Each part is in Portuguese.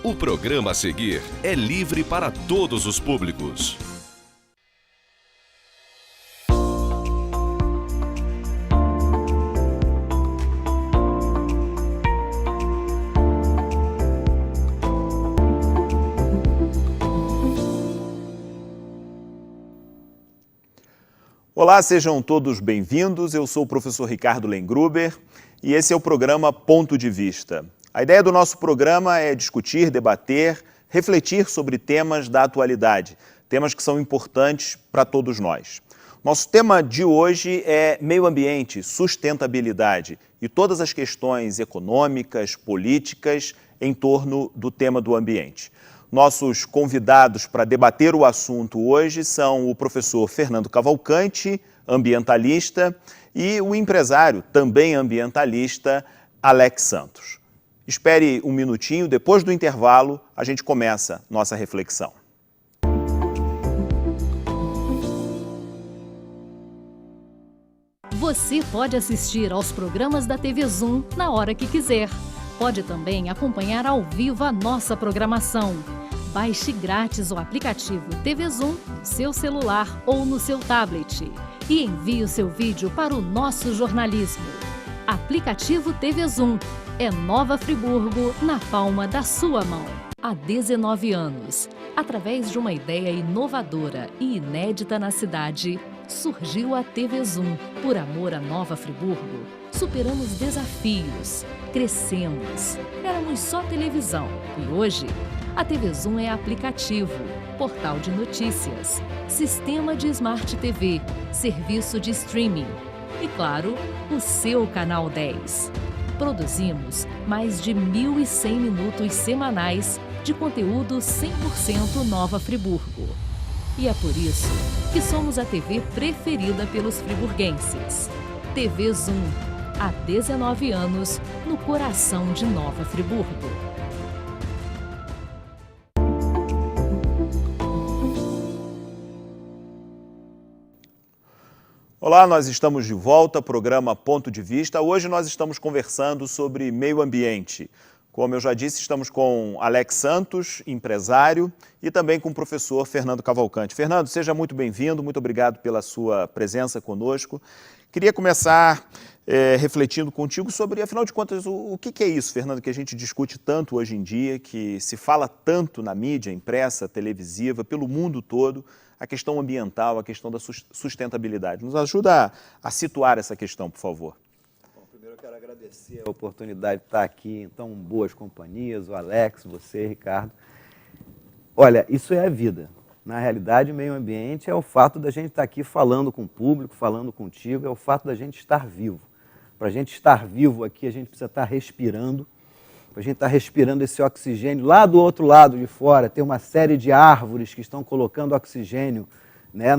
O programa a seguir é livre para todos os públicos. Olá, sejam todos bem-vindos. Eu sou o professor Ricardo Lengruber e esse é o programa Ponto de Vista. A ideia do nosso programa é discutir, debater, refletir sobre temas da atualidade, temas que são importantes para todos nós. Nosso tema de hoje é meio ambiente, sustentabilidade e todas as questões econômicas, políticas em torno do tema do ambiente. Nossos convidados para debater o assunto hoje são o professor Fernando Cavalcante, ambientalista, e o empresário, também ambientalista, Alex Santos. Espere um minutinho, depois do intervalo, a gente começa nossa reflexão. Você pode assistir aos programas da TV Zoom na hora que quiser. Pode também acompanhar ao vivo a nossa programação. Baixe grátis o aplicativo TV Zoom no seu celular ou no seu tablet e envie o seu vídeo para o nosso jornalismo. Aplicativo TV Zoom é Nova Friburgo na palma da sua mão. Há 19 anos, através de uma ideia inovadora e inédita na cidade, surgiu a TV Zoom. Por amor a Nova Friburgo, superamos desafios, crescemos. Éramos só televisão e hoje a TV Zoom é aplicativo, portal de notícias, sistema de Smart TV, serviço de streaming e, claro, o seu Canal 10. Produzimos mais de 1.100 minutos semanais de conteúdo 100% Nova Friburgo. E é por isso que somos a TV preferida pelos friburguenses. TV Zoom, há 19 anos, no coração de Nova Friburgo. Olá, nós estamos de volta, programa Ponto de Vista. Hoje nós estamos conversando sobre meio ambiente. Como eu já disse, estamos com Alex Santos, empresário, e também com o professor Fernando Cavalcante. Fernando, seja muito bem-vindo, muito obrigado pela sua presença conosco. Queria começar refletindo contigo sobre, afinal de contas, o que é isso, Fernando, que a gente discute tanto hoje em dia, que se fala tanto na mídia impressa, televisiva, pelo mundo todo, a questão ambiental, a questão da sustentabilidade. Nos ajuda a situar essa questão, por favor. Bom, primeiro eu quero agradecer a oportunidade de estar aqui em tão boas companhias, o Alex, você, Ricardo. Olha, isso é a vida. Na realidade, o meio ambiente é o fato da gente estar aqui falando com o público, falando contigo, é o fato da gente estar vivo. Para a gente estar vivo aqui, a gente precisa estar respirando. Para a gente estar respirando esse oxigênio, lá do outro lado de fora, tem uma série de árvores que estão colocando oxigênio, né,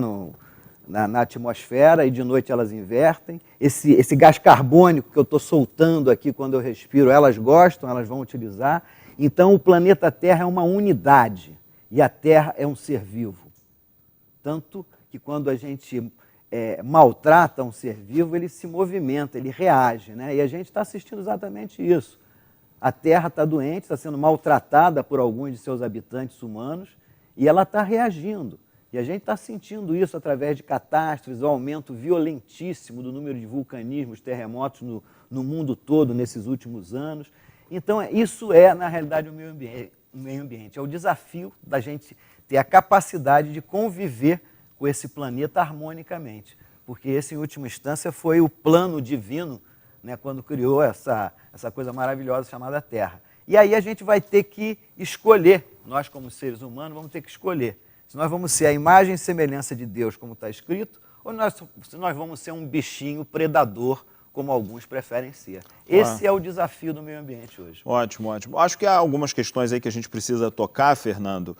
na atmosfera e de noite elas invertem. Esse gás carbônico que eu estou soltando aqui quando eu respiro, elas gostam, elas vão utilizar. Então o planeta Terra é uma unidade e a Terra é um ser vivo. Tanto que quando a gente maltrata um ser vivo, ele se movimenta, ele reage, né? E a gente está assistindo exatamente isso. A Terra está doente, está sendo maltratada por alguns de seus habitantes humanos e ela está reagindo. E a gente está sentindo isso através de catástrofes, o aumento violentíssimo do número de vulcanismos, terremotos no mundo todo nesses últimos anos. Então, isso é, na realidade, o meio ambiente. É o desafio da gente ter a capacidade de conviver com esse planeta harmonicamente. Porque esse, em última instância, foi o plano divino, né, quando criou essa coisa maravilhosa chamada Terra. E aí a gente vai ter que escolher, nós como seres humanos vamos ter que escolher, se nós vamos ser a imagem e semelhança de Deus, como está escrito, ou se nós vamos ser um bichinho predador, como alguns preferem ser. Esse é o desafio do meio ambiente hoje. Ótimo, ótimo. Acho que há algumas questões aí que a gente precisa tocar, Fernando,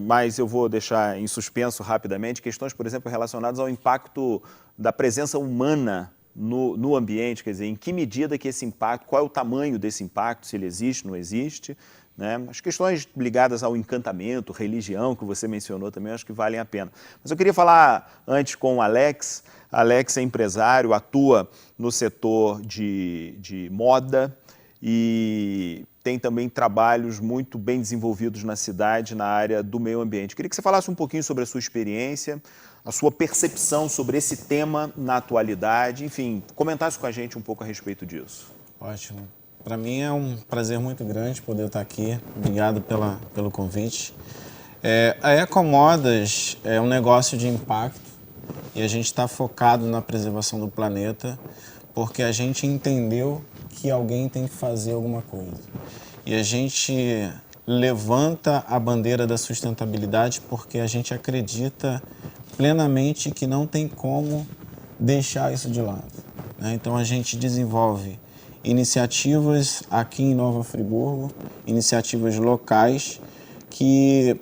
mas eu vou deixar em suspenso rapidamente, questões, por exemplo, relacionadas ao impacto da presença humana no ambiente, quer dizer, em que medida que esse impacto, qual é o tamanho desse impacto, se ele existe, não existe, né? As questões ligadas ao encantamento, religião, que você mencionou também, acho que valem a pena. Mas eu queria falar antes com o Alex. Alex é empresário, atua no setor de moda e tem também trabalhos muito bem desenvolvidos na cidade, na área do meio ambiente. Queria que você falasse um pouquinho sobre a sua experiência, a sua percepção sobre esse tema na atualidade, enfim, comentasse com a gente um pouco a respeito disso. Ótimo. Para mim é um prazer muito grande poder estar aqui. Obrigado pelo convite. A Ecomodas é um negócio de impacto e a gente está focado na preservação do planeta porque a gente entendeu que alguém tem que fazer alguma coisa. E a gente levanta a bandeira da sustentabilidade porque a gente acredita plenamente que não tem como deixar isso de lado, né? Então a gente desenvolve iniciativas aqui em Nova Friburgo, iniciativas locais que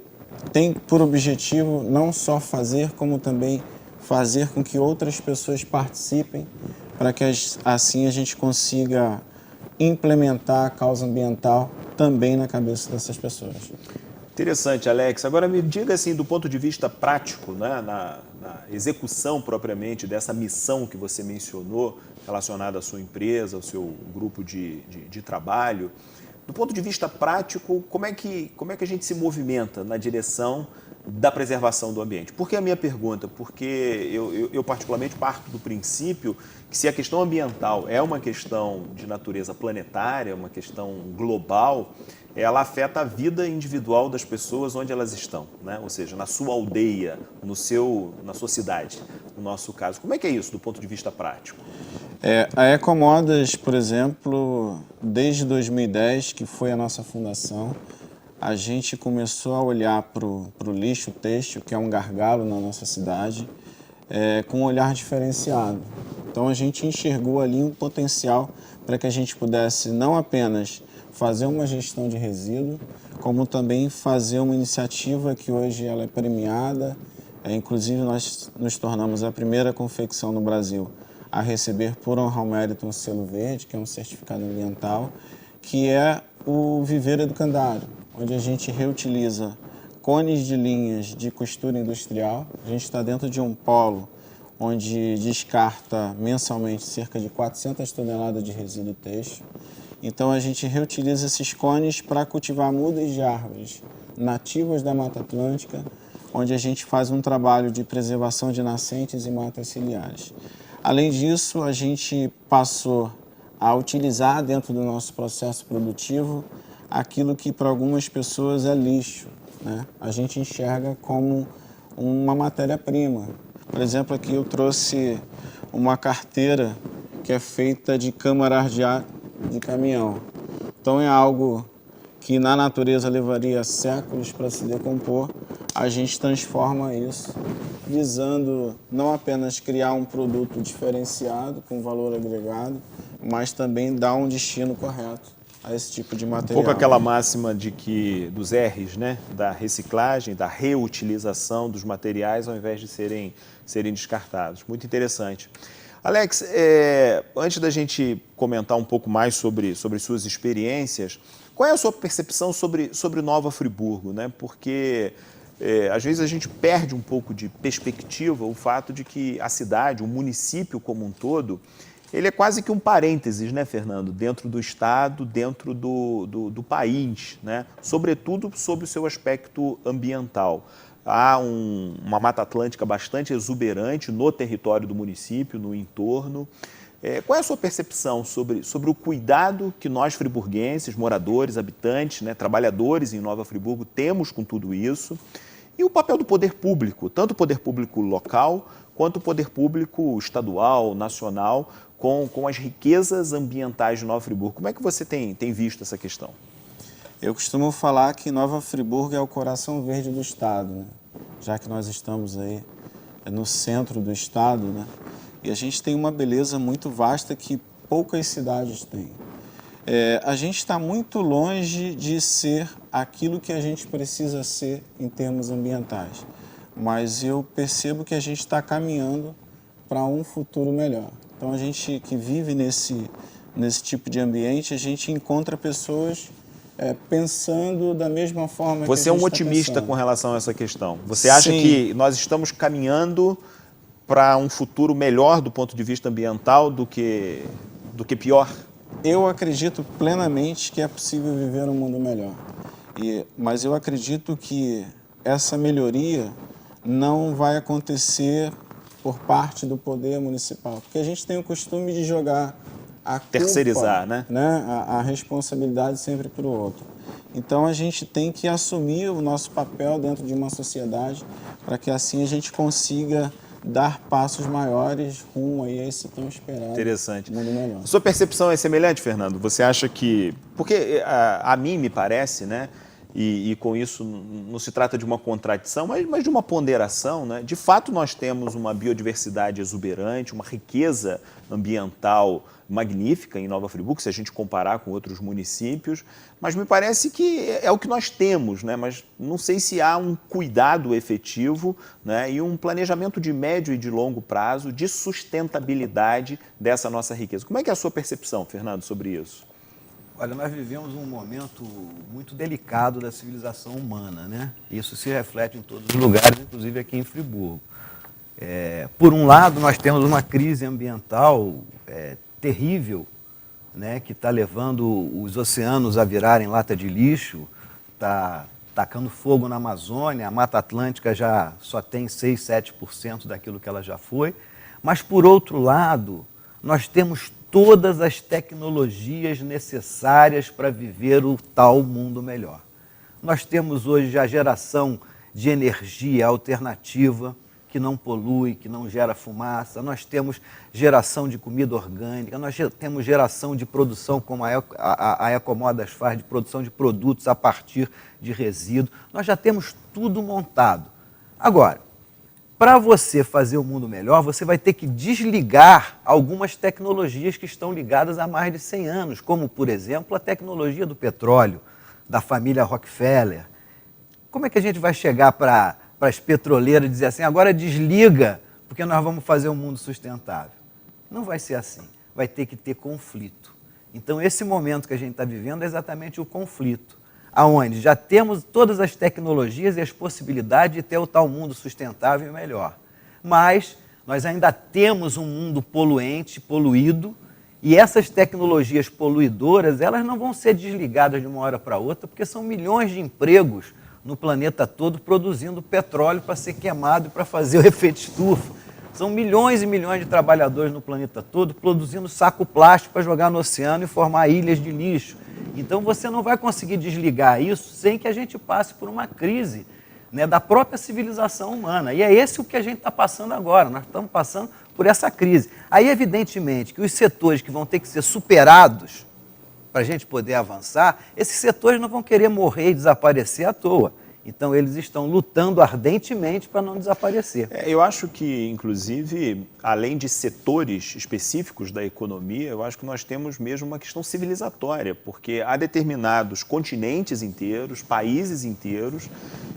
têm por objetivo não só fazer, como também fazer com que outras pessoas participem para que assim a gente consiga implementar a causa ambiental também na cabeça dessas pessoas. Interessante, Alex. Agora me diga assim, do ponto de vista prático, né, na execução propriamente dessa missão que você mencionou, relacionada à sua empresa, ao seu grupo de trabalho, do ponto de vista prático, como é que a gente se movimenta na direção da preservação do ambiente? Por que a minha pergunta? Porque eu particularmente parto do princípio que se a questão ambiental é uma questão de natureza planetária, uma questão global, ela afeta a vida individual das pessoas onde elas estão, né? Ou seja, na sua aldeia, na sua cidade, no nosso caso. Como é que é isso do ponto de vista prático? A Ecomodas, por exemplo, desde 2010, que foi a nossa fundação, a gente começou a olhar para o lixo têxtil, que é um gargalo na nossa cidade, com um olhar diferenciado. Então a gente enxergou ali um potencial para que a gente pudesse não apenas fazer uma gestão de resíduo, como também fazer uma iniciativa que hoje ela é premiada. Inclusive nós nos tornamos a primeira confecção no Brasil a receber por honra ao mérito um selo verde, que é um certificado ambiental, que é o Viveiro Educandário, onde a gente reutiliza cones de linhas de costura industrial. A gente está dentro de um polo onde descarta mensalmente cerca de 400 toneladas de resíduo têxtil. Então a gente reutiliza esses cones para cultivar mudas de árvores nativas da Mata Atlântica, onde a gente faz um trabalho de preservação de nascentes e matas ciliares. Além disso, a gente passou a utilizar dentro do nosso processo produtivo aquilo que para algumas pessoas é lixo, né? A gente enxerga como uma matéria-prima. Por exemplo, aqui eu trouxe uma carteira que é feita de câmara de ar de caminhão. Então é algo que na natureza levaria séculos para se decompor. A gente transforma isso, visando não apenas criar um produto diferenciado, com valor agregado, mas também dar um destino correto a esse tipo de material. Um pouco aquela máxima dos R's, né? Da reciclagem, da reutilização dos materiais ao invés de serem descartados. Muito interessante. Alex, antes da gente comentar um pouco mais sobre suas experiências, qual é a sua percepção sobre Nova Friburgo, né? Porque às vezes a gente perde um pouco de perspectiva o fato de que a cidade, o município como um todo, ele é quase que um parênteses, né, Fernando? Dentro do Estado, dentro do país, né? Sobretudo sobre o seu aspecto ambiental. Há uma Mata Atlântica bastante exuberante no território do município, no entorno. Qual é a sua percepção sobre o cuidado que nós friburguenses, moradores, habitantes, né, trabalhadores em Nova Friburgo temos com tudo isso? E o papel do poder público, tanto o poder público local quanto o poder público estadual, nacional, com as riquezas ambientais de Nova Friburgo. Como é que você tem visto essa questão? Eu costumo falar que Nova Friburgo é o coração verde do Estado, né? Já que nós estamos aí no centro do Estado, né? E a gente tem uma beleza muito vasta que poucas cidades têm. A gente está muito longe de ser aquilo que a gente precisa ser em termos ambientais, mas eu percebo que a gente está caminhando para um futuro melhor. Então a gente que vive nesse tipo de ambiente, a gente encontra pessoas pensando da mesma forma que a gente Você é um está otimista pensando. Com relação a essa questão? Você acha Sim. que nós estamos caminhando para um futuro melhor do ponto de vista ambiental do que pior? Eu acredito plenamente que é possível viver um mundo melhor. Mas eu acredito que essa melhoria não vai acontecer por parte do poder municipal, porque a gente tem o costume de jogar a culpa, terceirizar, né? A responsabilidade sempre para o outro. Então a gente tem que assumir o nosso papel dentro de uma sociedade para que assim a gente consiga dar passos maiores rumo aí a esse tão esperado Interessante. mundo melhor. Sua percepção é semelhante, Fernando? Você acha que... Porque a mim me parece, né? E com isso não se trata de uma contradição, mas de uma ponderação, né? De fato, nós temos uma biodiversidade exuberante, uma riqueza ambiental magnífica em Nova Friburgo, se a gente comparar com outros municípios, mas me parece que é o que nós temos, né? Mas não sei se há um cuidado efetivo, né? E um planejamento de médio e de longo prazo de sustentabilidade dessa nossa riqueza. Como é que é a sua percepção, Fernando, sobre isso? Olha, nós vivemos um momento muito delicado da civilização humana, né? Isso se reflete em todos os lugares, inclusive aqui em Friburgo. Por um lado, nós temos uma crise ambiental terrível, né? Que está levando os oceanos a virarem lata de lixo, está tacando fogo na Amazônia, a Mata Atlântica já só tem 6, 7% daquilo que ela já foi. Mas, por outro lado, nós temos todas as tecnologias necessárias para viver o tal mundo melhor. Nós temos hoje a geração de energia alternativa, que não polui, que não gera fumaça, nós temos geração de comida orgânica, nós temos geração de produção, como a Ecomodas faz, de produção de produtos a partir de resíduos, nós já temos tudo montado. Agora, para você fazer o mundo melhor, você vai ter que desligar algumas tecnologias que estão ligadas há mais de 100 anos, como, por exemplo, a tecnologia do petróleo, da família Rockefeller. Como é que a gente vai chegar para as petroleiras e dizer assim, agora desliga, porque nós vamos fazer um mundo sustentável? Não vai ser assim, vai ter que ter conflito. Então, esse momento que a gente está vivendo é exatamente o conflito, aonde já temos todas as tecnologias e as possibilidades de ter o tal mundo sustentável e melhor. Mas nós ainda temos um mundo poluente, poluído, e essas tecnologias poluidoras, elas não vão ser desligadas de uma hora para outra, porque são milhões de empregos no planeta todo produzindo petróleo para ser queimado e para fazer o efeito estufa. São milhões e milhões de trabalhadores no planeta todo produzindo saco plástico para jogar no oceano e formar ilhas de lixo. Então você não vai conseguir desligar isso sem que a gente passe por uma crise, né, da própria civilização humana. E é esse o que a gente está passando agora, nós estamos passando por essa crise. Aí, evidentemente, que os setores que vão ter que ser superados para a gente poder avançar, esses setores não vão querer morrer e desaparecer à toa. Então, eles estão lutando ardentemente para não desaparecer. Eu acho que, inclusive, além de setores específicos da economia, eu acho que nós temos mesmo uma questão civilizatória, porque há determinados continentes inteiros, países inteiros,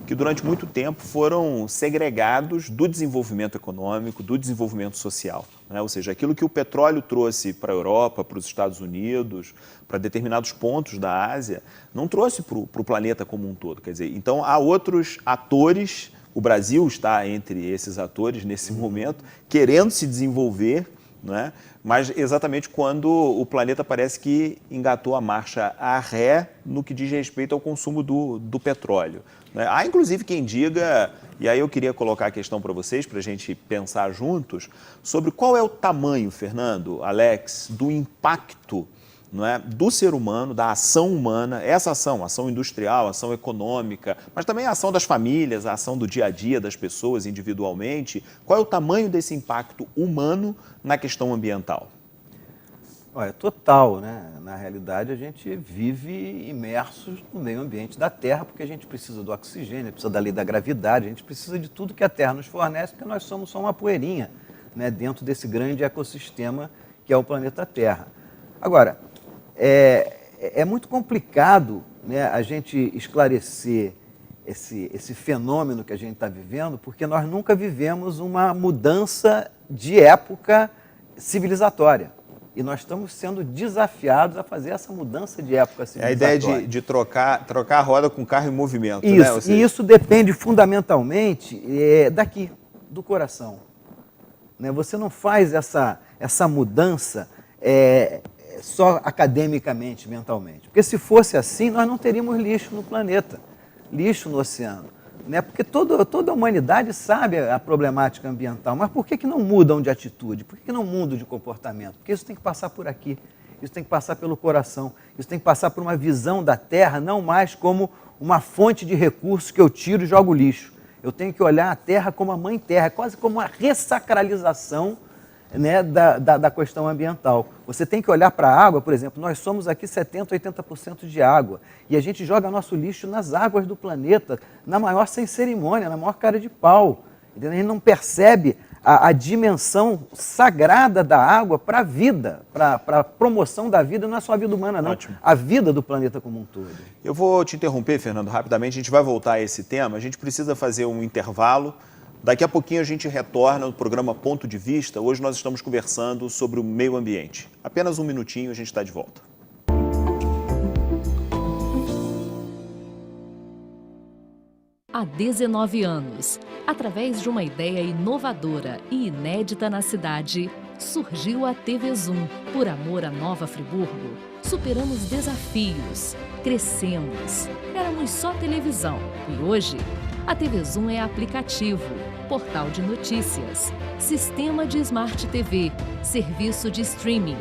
que durante muito tempo foram segregados do desenvolvimento econômico, do desenvolvimento social, né? Ou seja, aquilo que o petróleo trouxe para a Europa, para os Estados Unidos, para determinados pontos da Ásia, não trouxe para o planeta como um todo. Quer dizer, então há outros atores, o Brasil está entre esses atores nesse momento, querendo se desenvolver, né? Mas exatamente quando o planeta parece que engatou a marcha a ré no que diz respeito ao consumo do petróleo, né? Há inclusive quem diga, e aí eu queria colocar a questão para vocês, para a gente pensar juntos, sobre qual é o tamanho, Fernando, Alex, do impacto, não é, do ser humano, da ação humana, essa ação industrial, ação econômica, mas também a ação das famílias, a ação do dia a dia das pessoas individualmente. Qual é o tamanho desse impacto humano na questão ambiental? Olha, total, né? Na realidade, a gente vive imersos no meio ambiente da Terra, porque a gente precisa do oxigênio, precisa da lei da gravidade, a gente precisa de tudo que a Terra nos fornece, porque nós somos só uma poeirinha, né, dentro desse grande ecossistema que é o planeta Terra. Agora, é muito complicado, né, a gente esclarecer esse fenômeno que a gente está vivendo, porque nós nunca vivemos uma mudança de época civilizatória. E nós estamos sendo desafiados a fazer essa mudança de época civilizatória. É a ideia de trocar a roda com o carro em movimento. Isso, né? Ou seja... E isso depende fundamentalmente daqui, do coração. Né? Você não faz essa mudança só academicamente, mentalmente. Porque se fosse assim, nós não teríamos lixo no planeta, lixo no oceano. Né? Porque toda a humanidade sabe a problemática ambiental, mas por que não mudam de atitude? Por que não mudam de comportamento? Porque isso tem que passar por aqui, isso tem que passar pelo coração, isso tem que passar por uma visão da Terra, não mais como uma fonte de recursos que eu tiro e jogo lixo. Eu tenho que olhar a Terra como a Mãe Terra, quase como uma ressacralização, né, da questão ambiental. Você tem que olhar para a água, por exemplo, nós somos aqui 70%, 80% de água, e a gente joga nosso lixo nas águas do planeta, na maior sem cerimônia, na maior cara de pau. Entendeu? A gente não percebe a dimensão sagrada da água para a vida, para a promoção da vida, não é só a vida humana, não. Ótimo. A vida do planeta como um todo. Eu vou te interromper, Fernando, rapidamente, a gente vai voltar a esse tema, a gente precisa fazer um intervalo. Daqui a pouquinho a gente retorna no programa Ponto de Vista. Hoje nós estamos conversando sobre o meio ambiente. Apenas um minutinho, a gente está de volta. Há 19 anos, através de uma ideia inovadora e inédita na cidade, surgiu a TV Zoom. Por amor a Nova Friburgo, superamos desafios, crescemos. Éramos só televisão e hoje a TV Zoom é aplicativo, portal de notícias, sistema de Smart TV, serviço de streaming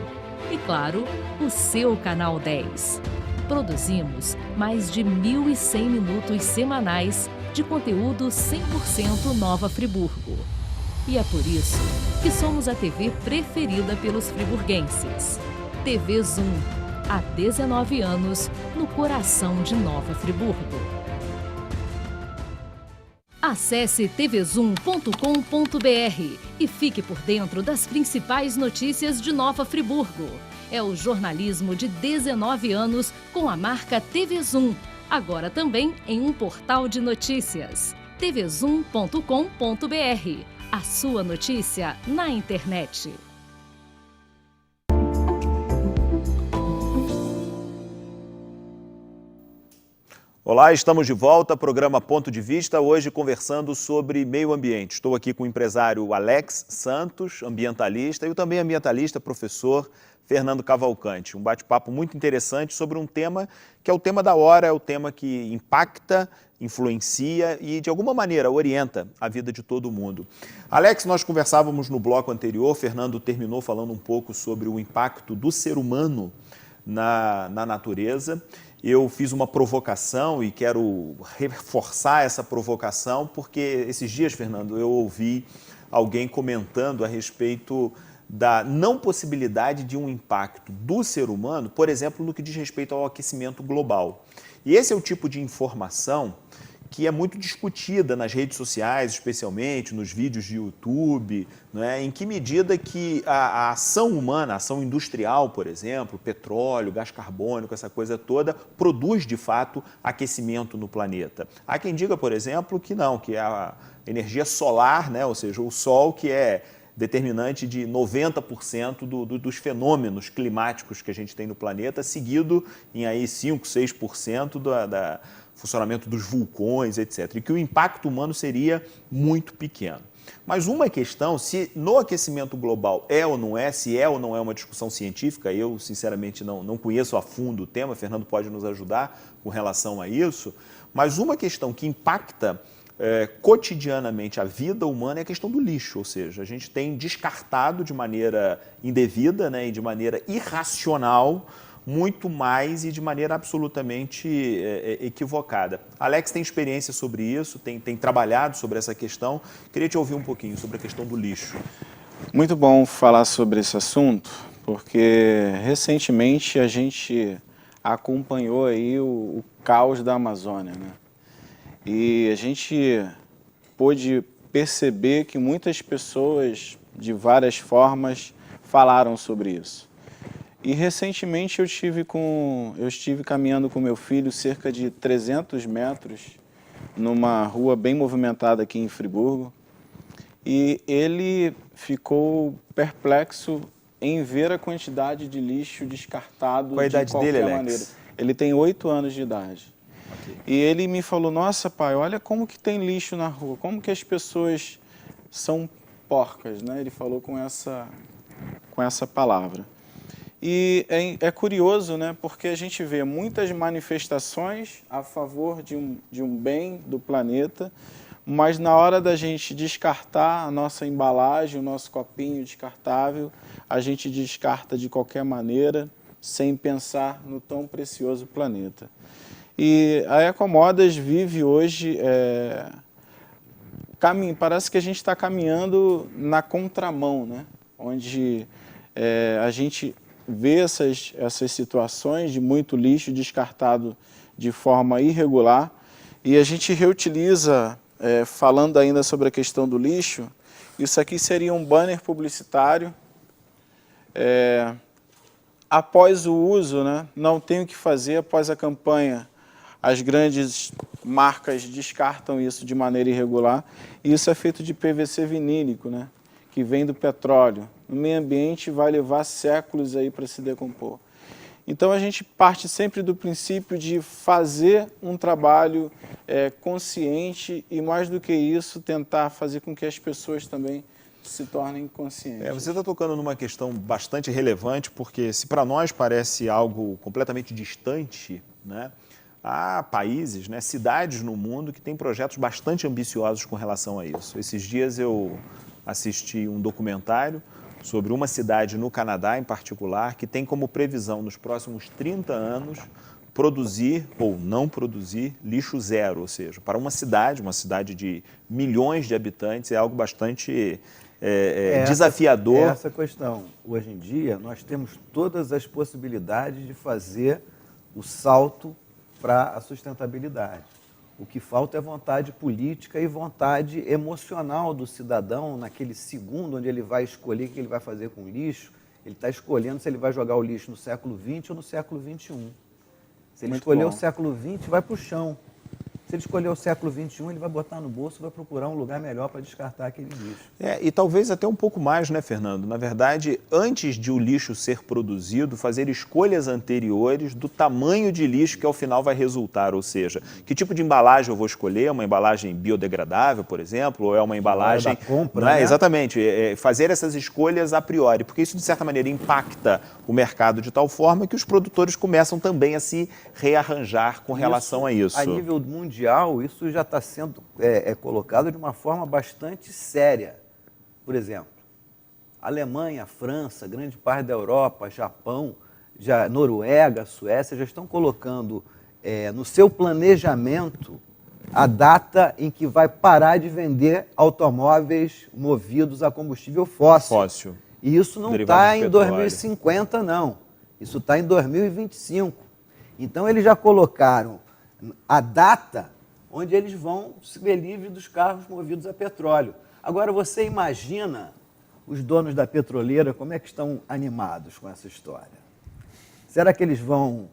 e, claro, o seu Canal 10. Produzimos mais de 1.100 minutos semanais de conteúdo 100% Nova Friburgo. E é por isso que somos a TV preferida pelos friburguenses. TV Zoom, há 19 anos, no coração de Nova Friburgo. Acesse tvzoom.com.br e fique por dentro das principais notícias de Nova Friburgo. É o jornalismo de 19 anos com a marca TV Zoom, agora também em um portal de notícias. tvzoom.com.br, a sua notícia na internet. Olá, estamos de volta, programa Ponto de Vista, hoje conversando sobre meio ambiente. Estou aqui com o empresário Alex Santos, ambientalista, e o também ambientalista, professor Fernando Cavalcante. Um bate-papo muito interessante sobre um tema que é o tema da hora, é o tema que impacta, influencia e, de alguma maneira, orienta a vida de todo mundo. Alex, nós conversávamos no bloco anterior, Fernando terminou falando um pouco sobre o impacto do ser humano na natureza. Eu fiz uma provocação e quero reforçar essa provocação porque esses dias, Fernando, eu ouvi alguém comentando a respeito da não possibilidade de um impacto do ser humano, por exemplo, no que diz respeito ao aquecimento global. E esse é o tipo de informação que é muito discutida nas redes sociais, especialmente nos vídeos de YouTube, né? Em que medida que a ação humana, a ação industrial, por exemplo, petróleo, gás carbônico, essa coisa toda, produz de fato aquecimento no planeta. Há quem diga, por exemplo, que não, que é a energia solar, né? Ou seja, o sol que é determinante de 90% dos fenômenos climáticos que a gente tem no planeta, seguido em aí 5, 6% da funcionamento dos vulcões, etc. E que o impacto humano seria muito pequeno. Mas uma questão, se no aquecimento global é ou não é, se é ou não é uma discussão científica, eu sinceramente não conheço a fundo o tema, Fernando pode nos ajudar com relação a isso, mas uma questão que impacta cotidianamente a vida humana é a questão do lixo, ou seja, a gente tem descartado de maneira indevida, né, e de maneira irracional muito mais e de maneira absolutamente equivocada. Alex tem experiência sobre isso, tem trabalhado sobre essa questão. Queria te ouvir um pouquinho sobre a questão do lixo. Muito bom falar sobre esse assunto, porque recentemente a gente acompanhou aí o caos da Amazônia, né? E a gente pôde perceber que muitas pessoas, de várias formas, falaram sobre isso. E recentemente eu estive caminhando com meu filho cerca de 300 metros numa rua bem movimentada aqui em Friburgo e ele ficou perplexo em ver a quantidade de lixo descartado. Qual a idade dele, Alex? Maneira. Ele tem 8 anos de idade. Okay. E ele me falou, nossa pai, olha como que tem lixo na rua, como que as pessoas são porcas, né? Ele falou com essa palavra. E é curioso, né, porque a gente vê muitas manifestações a favor de um bem do planeta, mas na hora da gente descartar a nossa embalagem, o nosso copinho descartável, a gente descarta de qualquer maneira, sem pensar no tão precioso planeta. E a Ecomodas vive hoje, parece que a gente está caminhando na contramão, né? Onde a gente vê essas situações de muito lixo descartado de forma irregular e a gente reutiliza, falando ainda sobre a questão do lixo, isso aqui seria um banner publicitário. Após o uso, né, não tem o que fazer, após a campanha, as grandes marcas descartam isso de maneira irregular. E isso é feito de PVC vinílico, né, que vem do petróleo. No meio ambiente vai levar séculos aí para se decompor. Então a gente parte sempre do princípio de fazer um trabalho consciente e, mais do que isso, tentar fazer com que as pessoas também se tornem conscientes. Você está tocando numa questão bastante relevante, porque se para nós parece algo completamente distante, né, há países, né, cidades no mundo que têm projetos bastante ambiciosos com relação a isso. Esses dias eu assisti um documentário sobre uma cidade no Canadá, em particular, que tem como previsão, nos próximos 30 anos, produzir ou não produzir lixo zero. Ou seja, para uma cidade de milhões de habitantes, é algo bastante desafiador. Essa questão. Hoje em dia, nós temos todas as possibilidades de fazer o salto para a sustentabilidade. O que falta é vontade política e vontade emocional do cidadão naquele segundo onde ele vai escolher o que ele vai fazer com o lixo. Ele está escolhendo se ele vai jogar o lixo no século XX ou no século XXI. Se ele escolher o século XX, vai para o chão. Se ele escolher o século XXI, ele vai botar no bolso e vai procurar um lugar melhor para descartar aquele lixo. E talvez até um pouco mais, né, Fernando? Na verdade, antes de o lixo ser produzido, fazer escolhas anteriores do tamanho de lixo que ao final vai resultar. Ou seja, que tipo de embalagem eu vou escolher? Uma embalagem biodegradável, por exemplo, ou é uma embalagem... Da compra, né? Né? Exatamente. Fazer essas escolhas a priori, porque isso, de certa maneira, impacta o mercado de tal forma que os produtores começam também a se rearranjar com relação a isso. A nível mundial, isso já está sendo colocado de uma forma bastante séria. Por exemplo, Alemanha, França, grande parte da Europa, Japão, Noruega, Suécia, já estão colocando no seu planejamento a data em que vai parar de vender automóveis movidos a combustível fóssil. E isso não está em 2050, não. Isso está em 2025. Então, eles já colocaram a data onde eles vão ser livres dos carros movidos a petróleo. Agora, você imagina os donos da petroleira como é que estão animados com essa história? Será que eles vão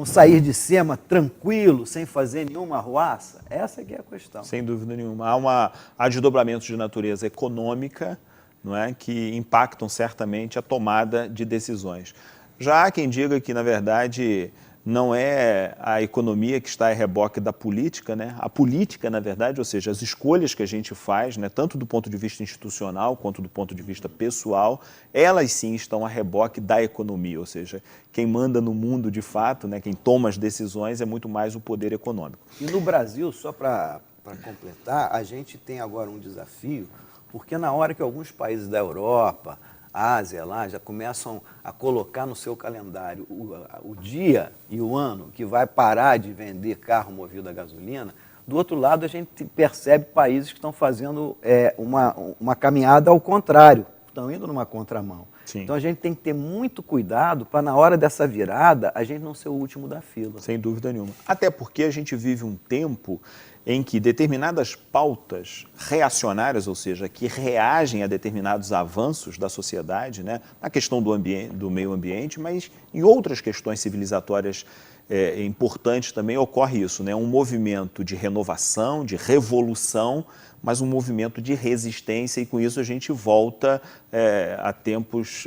sair de cima tranquilo, sem fazer nenhuma arruaça? Essa que é a questão. Sem dúvida nenhuma. Há desdobramentos de natureza econômica, não é, que impactam certamente a tomada de decisões. Já há quem diga que, na verdade, não é a economia que está a reboque da política, né? A política, na verdade, ou seja, as escolhas que a gente faz, né, tanto do ponto de vista institucional quanto do ponto de vista pessoal, elas sim estão a reboque da economia, ou seja, quem manda no mundo de fato, né, quem toma as decisões é muito mais o poder econômico. E no Brasil, só para completar, a gente tem agora um desafio, porque na hora que alguns países da Europa, Ásia lá, já começam a colocar no seu calendário o dia e o ano que vai parar de vender carro movido a gasolina, do outro lado a gente percebe países que estão fazendo uma caminhada ao contrário, estão indo numa contramão. Sim. Então a gente tem que ter muito cuidado para na hora dessa virada a gente não ser o último da fila. Sem dúvida nenhuma. Até porque a gente vive um tempo em que determinadas pautas reacionárias, ou seja, que reagem a determinados avanços da sociedade, né, na questão do meio ambiente, mas em outras questões civilizatórias importantes também ocorre isso, né, um movimento de renovação, de revolução, mas um movimento de resistência, e com isso a gente volta a tempos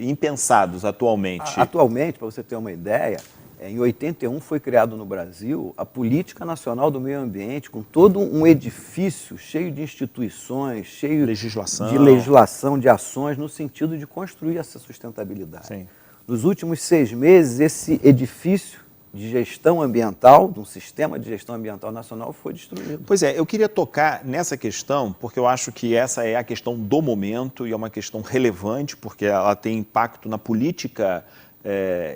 impensados atualmente. Atualmente, para você ter uma ideia, em 81 foi criado no Brasil a Política Nacional do Meio Ambiente, com todo um edifício cheio de instituições, cheio de legislação, de ações, no sentido de construir essa sustentabilidade. Sim. Nos últimos 6 meses, esse edifício de gestão ambiental, de um sistema de gestão ambiental nacional, foi destruído. Pois é, eu queria tocar nessa questão, porque eu acho que essa é a questão do momento e é uma questão relevante, porque ela tem impacto na política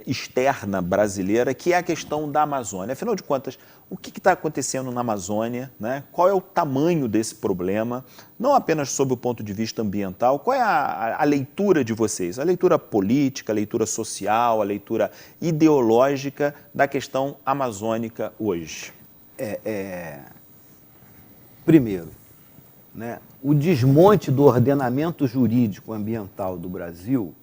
externa brasileira, que é a questão da Amazônia. Afinal de contas, o que está acontecendo na Amazônia, né? Qual é o tamanho desse problema, não apenas sob o ponto de vista ambiental, qual é a leitura de vocês, a leitura política, a leitura social, a leitura ideológica da questão amazônica hoje? Primeiro, né, o desmonte do ordenamento jurídico ambiental do Brasil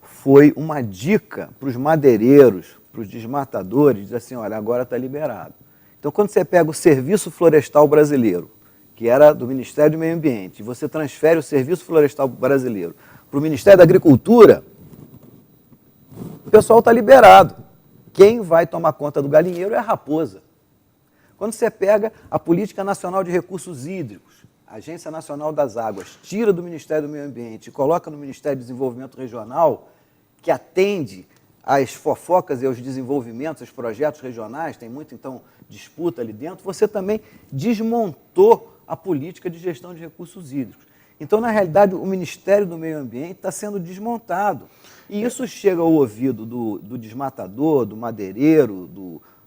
foi uma dica para os madeireiros, para os desmatadores, dizer assim, olha, agora está liberado. Então, quando você pega o Serviço Florestal Brasileiro, que era do Ministério do Meio Ambiente, e você transfere o Serviço Florestal Brasileiro para o Ministério da Agricultura, o pessoal está liberado. Quem vai tomar conta do galinheiro é a raposa. Quando você pega a Política Nacional de Recursos Hídricos, a Agência Nacional das Águas, tira do Ministério do Meio Ambiente e coloca no Ministério do Desenvolvimento Regional, que atende às fofocas e aos desenvolvimentos, aos projetos regionais, tem muita, então, disputa ali dentro, você também desmontou a política de gestão de recursos hídricos. Então, na realidade, o Ministério do Meio Ambiente está sendo desmontado. E isso chega ao ouvido do desmatador, do madeireiro,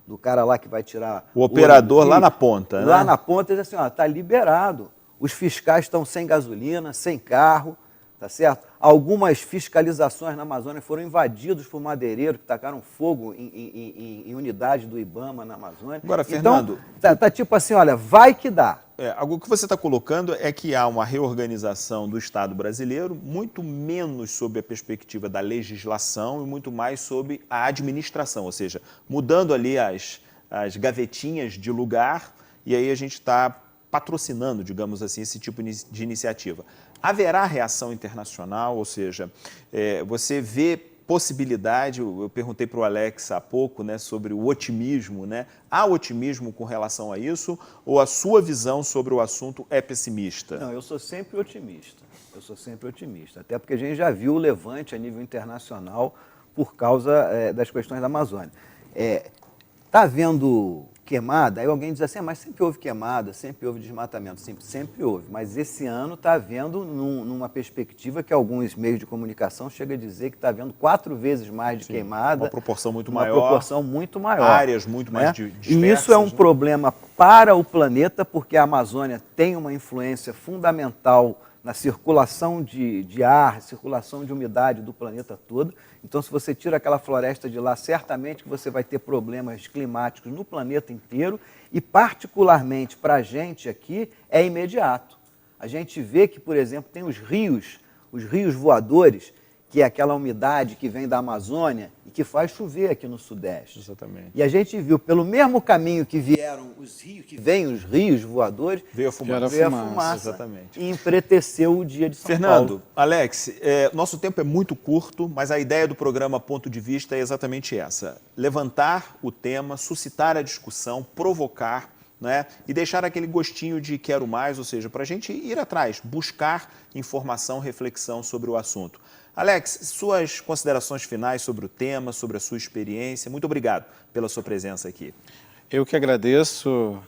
do cara lá que vai tirar... O operador lá na ponta, né? Lá na ponta, diz assim, está liberado. Os fiscais estão sem gasolina, sem carro, tá certo? Algumas fiscalizações na Amazônia foram invadidos por madeireiros que tacaram fogo em unidade do IBAMA na Amazônia. Agora, Fernando... Então, tá tipo assim, olha, vai que dá. O que você está colocando é que há uma reorganização do Estado brasileiro, muito menos sob a perspectiva da legislação e muito mais sob a administração, ou seja, mudando ali as gavetinhas de lugar, e aí a gente está patrocinando, digamos assim, esse tipo de iniciativa. Haverá reação internacional, ou seja, você vê possibilidade, eu perguntei para o Alex há pouco, né, sobre o otimismo, né? Há otimismo com relação a isso ou a sua visão sobre o assunto é pessimista? Não, eu sou sempre otimista, até porque a gente já viu o levante a nível internacional por causa das questões da Amazônia. Está havendo queimada, aí alguém diz assim, mas sempre houve queimada, sempre houve desmatamento, sempre houve, mas esse ano está havendo numa perspectiva que alguns meios de comunicação chegam a dizer que está havendo 4 vezes mais de queimada. Uma proporção muito maior. Áreas muito mais dispersas. E isso é um problema para o planeta, porque a Amazônia tem uma influência fundamental na circulação de ar, circulação de umidade do planeta todo. Então, se você tira aquela floresta de lá, certamente que você vai ter problemas climáticos no planeta inteiro e, particularmente para a gente aqui, é imediato. A gente vê que, por exemplo, tem os rios voadores, que é aquela umidade que vem da Amazônia e que faz chover aqui no Sudeste. Exatamente. E a gente viu, pelo mesmo caminho que vieram os rios, que vêm os rios voadores, veio a fumaça. Exatamente. E empreteceu o dia de São Paulo. Fernando, Alex, nosso tempo é muito curto, mas a ideia do programa Ponto de Vista é exatamente essa. Levantar o tema, suscitar a discussão, provocar, né, e deixar aquele gostinho de quero mais, ou seja, para a gente ir atrás, buscar informação, reflexão sobre o assunto. Alex, suas considerações finais sobre o tema, sobre a sua experiência. Muito obrigado pela sua presença aqui. Eu que agradeço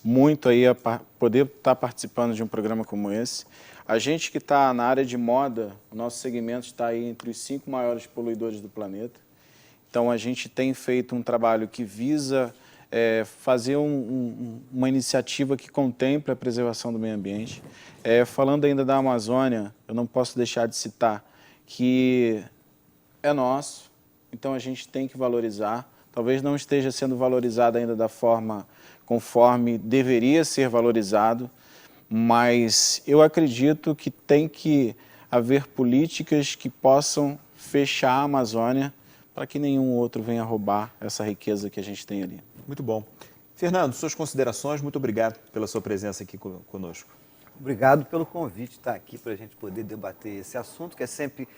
muito aí a poder estar participando de um programa como esse. A gente que está na área de moda, o nosso segmento está aí entre os 5 maiores poluidores do planeta. Então, a gente tem feito um trabalho que visa fazer uma iniciativa que contemple a preservação do meio ambiente. Falando ainda da Amazônia, eu não posso deixar de citar que é nosso, então a gente tem que valorizar. Talvez não esteja sendo valorizado ainda da forma conforme deveria ser valorizado, mas eu acredito que tem que haver políticas que possam fechar a Amazônia para que nenhum outro venha roubar essa riqueza que a gente tem ali. Muito bom. Fernando, suas considerações, muito obrigado pela sua presença aqui conosco. Obrigado pelo convite de estar aqui para a gente poder debater esse assunto, que é sempre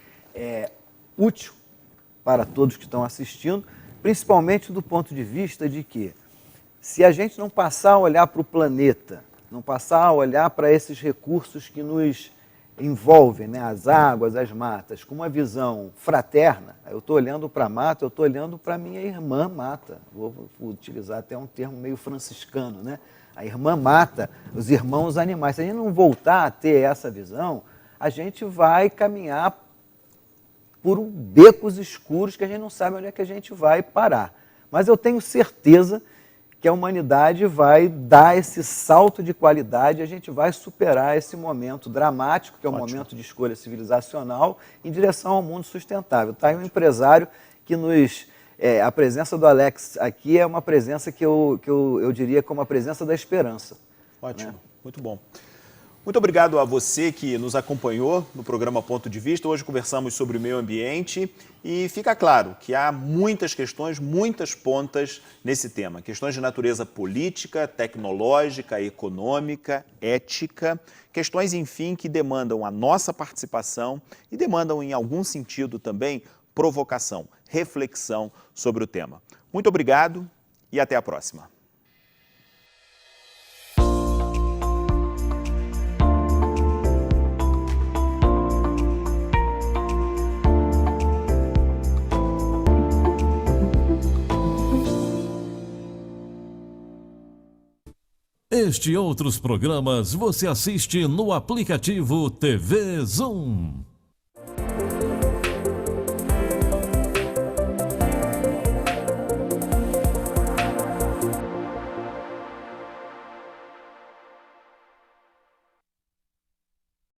útil para todos que estão assistindo, principalmente do ponto de vista de que, se a gente não passar a olhar para o planeta, não passar a olhar para esses recursos que nos envolvem, né, as águas, as matas, com uma visão fraterna, eu estou olhando para a mata, eu estou olhando para a minha irmã mata. Vou utilizar até um termo meio franciscano, né? A irmã mata, os irmãos animais. Se a gente não voltar a ter essa visão, a gente vai caminhar por becos escuros que a gente não sabe onde é que a gente vai parar. Mas eu tenho certeza que a humanidade vai dar esse salto de qualidade, a gente vai superar esse momento dramático, que é um momento de escolha civilizacional, em direção ao mundo sustentável. Está aí um empresário que nos... a presença do Alex aqui é uma presença que eu diria como a presença da esperança. Ótimo, né? Muito bom. Muito obrigado a você que nos acompanhou no programa Ponto de Vista. Hoje conversamos sobre o meio ambiente e fica claro que há muitas questões, muitas pontas nesse tema. Questões de natureza política, tecnológica, econômica, ética. Questões, enfim, que demandam a nossa participação e demandam, em algum sentido também, provocação, reflexão sobre o tema. Muito obrigado e até a próxima. Este e outros programas você assiste no aplicativo TV Zoom.